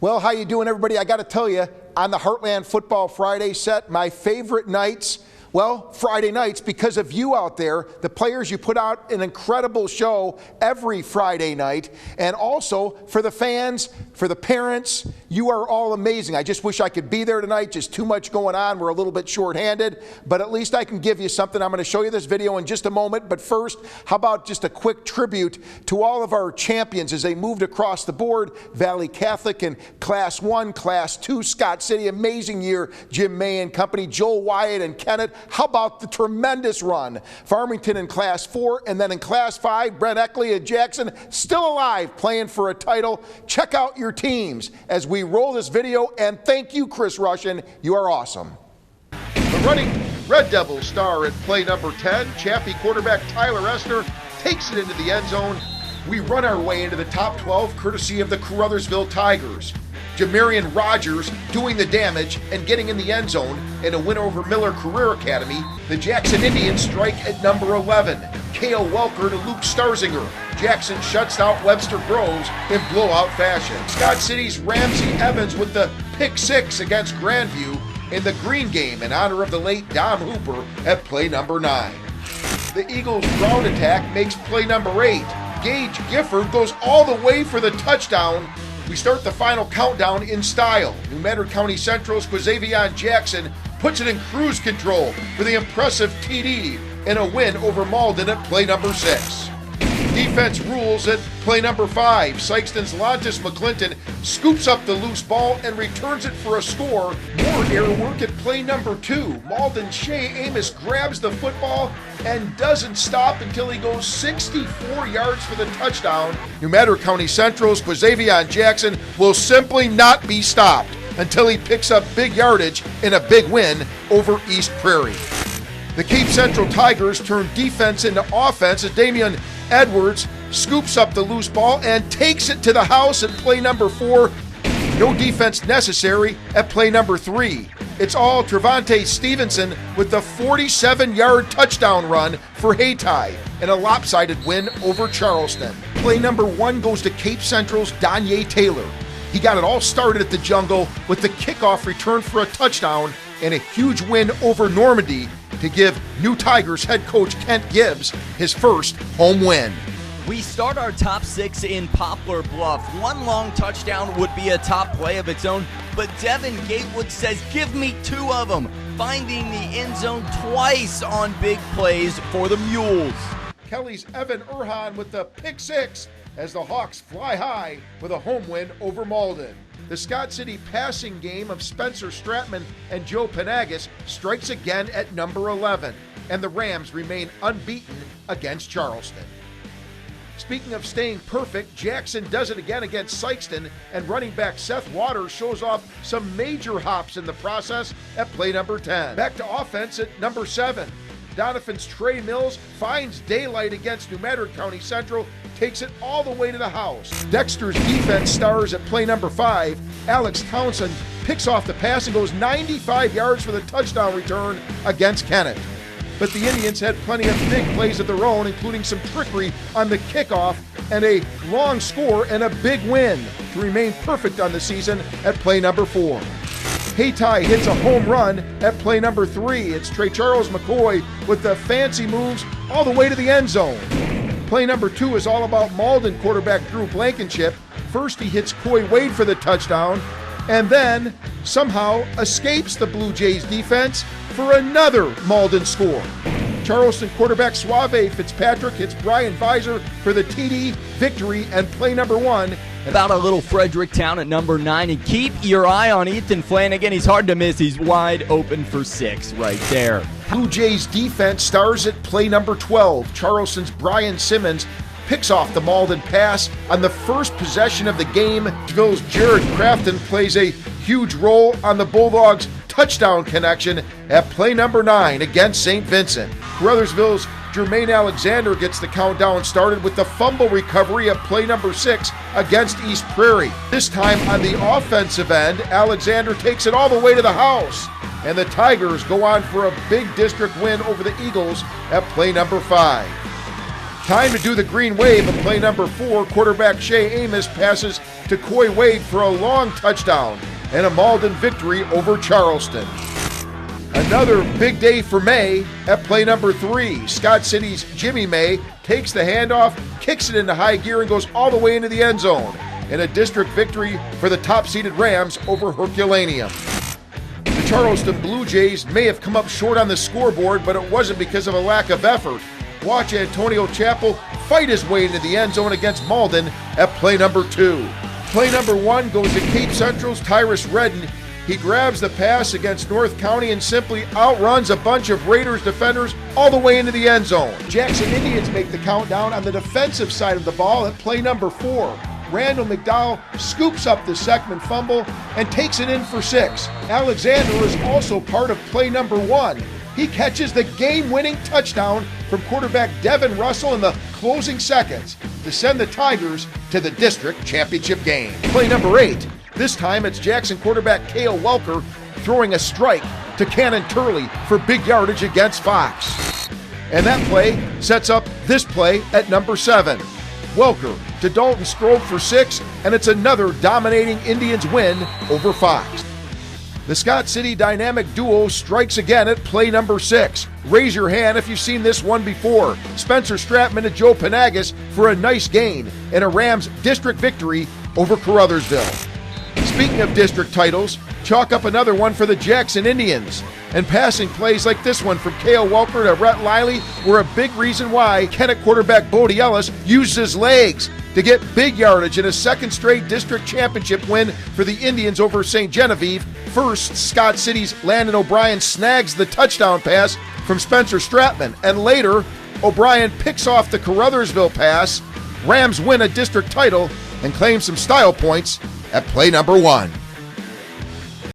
Well, how you doing, everybody? I got to tell you, on the Heartland Football Friday set, my favorite nights, well, Friday nights, because of you out there, the players. You put out an incredible show every Friday night, and also for the fans, for the parents, you are all amazing. I just wish I could be there tonight. Just too much going on. We're a little bit short-handed, but at least I can give you something. I'm going to show you this video in just a moment, but first, how about just a quick tribute to all of our champions as they moved across the board. Valley Catholic in Class 1, Class 2, Scott City, amazing year. Jim May and company, Joel Wyatt and Kennett. How about the tremendous run? Farmington in Class 4, and then in Class 5, Brent Eckley and Jackson still alive, playing for a title. Check out your teams as we roll this video, and thank you, Chris Russian. You are awesome. The running Red Devils star at play number 10, Chaffee quarterback Tyler Esther takes it into the end zone. We run our way into the top 12 courtesy of the Caruthersville Tigers. Jamarian Rogers doing the damage and getting in the end zone in a win over Miller Career Academy. The Jackson Indians strike at number 11. K.O. Welker to Luke Starzinger. Jackson shuts out Webster Groves in blowout fashion. Scott City's Ramsey Evans with the pick six against Grandview in the green game in honor of the late Dom Hooper at play number 9. The Eagles' ground attack makes play number 8. Gage Gifford goes all the way for the touchdown. We start the final countdown in style. New Madrid County Central's Quazavion Jackson puts it in cruise control for the impressive TD in a win over Malden at play number 6. Defense rules at play number 5. Sykeston's Lontis McClinton scoops up the loose ball and returns it for a score. More air work at play number 2. Malden Shea Amos grabs the football and doesn't stop until he goes 64 yards for the touchdown. New Madrid County Central's Quazavion Jackson will simply not be stopped until he picks up big yardage in a big win over East Prairie. The Cape Central Tigers turn defense into offense as Damian Edwards scoops up the loose ball and takes it to the house at play number 4. No defense necessary at play number 3. It's all Trevante Stevenson with the 47-yard touchdown run for Hayti in a lopsided win over Charleston. Play number 1 goes to Cape Central's Danye Taylor. He got it all started at the Jungle with the kickoff return for a touchdown and a huge win over Normandy to give new Tigers head coach Kent Gibbs his first home win. We start our top 6 in Poplar Bluff. One long touchdown would be a top play of its own, but Devin Gatewood says, give me 2 of them, finding the end zone twice on big plays for the Mules. Kelly's Evan Erhan with the pick 6 as the Hawks fly high with a home win over Malden. The Scott City passing game of Spencer Stratman and Joe Panagas strikes again at number 11, and the Rams remain unbeaten against Charleston. Speaking of staying perfect, Jackson does it again against Sykeston, and running back Seth Waters shows off some major hops in the process at play number 10. Back to offense at number 7. Donovan's Trey Mills finds daylight against New Madrid County Central, takes it all the way to the house. Dexter's defense stars at play number 5. Alex Townsend picks off the pass and goes 95 yards for the touchdown return against Kennett. But the Indians had plenty of big plays of their own, including some trickery on the kickoff and a long score and a big win to remain perfect on the season at play number 4. Hayti hits a home run at play number 3. It's Trey Charles McCoy with the fancy moves all the way to the end zone. Play number 2 is all about Malden quarterback Drew Blankenship. First he hits Coy Wade for the touchdown, and then somehow escapes the Blue Jays defense for another Malden score. Charleston quarterback Suave Fitzpatrick hits Brian Visor for the TD victory and play number 1. About a little Fredericktown at number 9, and keep your eye on Ethan Flanagan. He's hard to miss. He's wide open for 6 right there. Blue Jays defense stars at play number 12. Charleston's Brian Simmons picks off the Malden pass on the first possession of the game. Ville's Jared Crafton plays a huge role on the Bulldogs' touchdown connection at play number 9 against St. Vincent. Caruthersville's Jermaine Alexander gets the countdown started with the fumble recovery at play number 6 against East Prairie. This time on the offensive end, Alexander takes it all the way to the house, and the Tigers go on for a big district win over the Eagles at play number 5. Time to do the green wave at play number 4. Quarterback Shea Amos passes to Coy Wade for a long touchdown and a Malden victory over Charleston. Another big day for May at play number 3. Scott City's Jimmy May takes the handoff, kicks it into high gear, and goes all the way into the end zone in a district victory for the top-seeded Rams over Herculaneum. The Charleston Blue Jays may have come up short on the scoreboard, but it wasn't because of a lack of effort. Watch Antonio Chappell fight his way into the end zone against Malden at play number 2. Play number 1 goes to Cape Central's Tyrus Redden. He grabs the pass against North County and simply outruns a bunch of Raiders defenders all the way into the end zone. Jackson Indians make the countdown on the defensive side of the ball at play number 4. Randall McDowell scoops up the Seckman fumble and takes it in for 6. Alexander is also part of play number 1. He catches the game-winning touchdown from quarterback Devin Russell in the closing seconds to send the Tigers to the district championship game. Play number 8. This time it's Jackson quarterback Cale Welker throwing a strike to Cannon Turley for big yardage against Fox. And that play sets up this play at number 7. Welker to Dalton Strobe for 6, and it's another dominating Indians win over Fox. The Scott City Dynamic Duo strikes again at play number 6. Raise your hand if you've seen this one before. Spencer Stratman to Joe Panagas for a nice gain and a Rams district victory over Caruthersville. Speaking of district titles, chalk up another one for the Jackson Indians. And passing plays like this one from Cale Welker to Rhett Lively were a big reason why Kennett quarterback Bodie Ellis used his legs to get big yardage in a second straight district championship win for the Indians over St. Genevieve. First, Scott City's Landon O'Brien snags the touchdown pass from Spencer Stratman, and later, O'Brien picks off the Caruthersville pass. Rams win a district title and claim some style points at play number 1.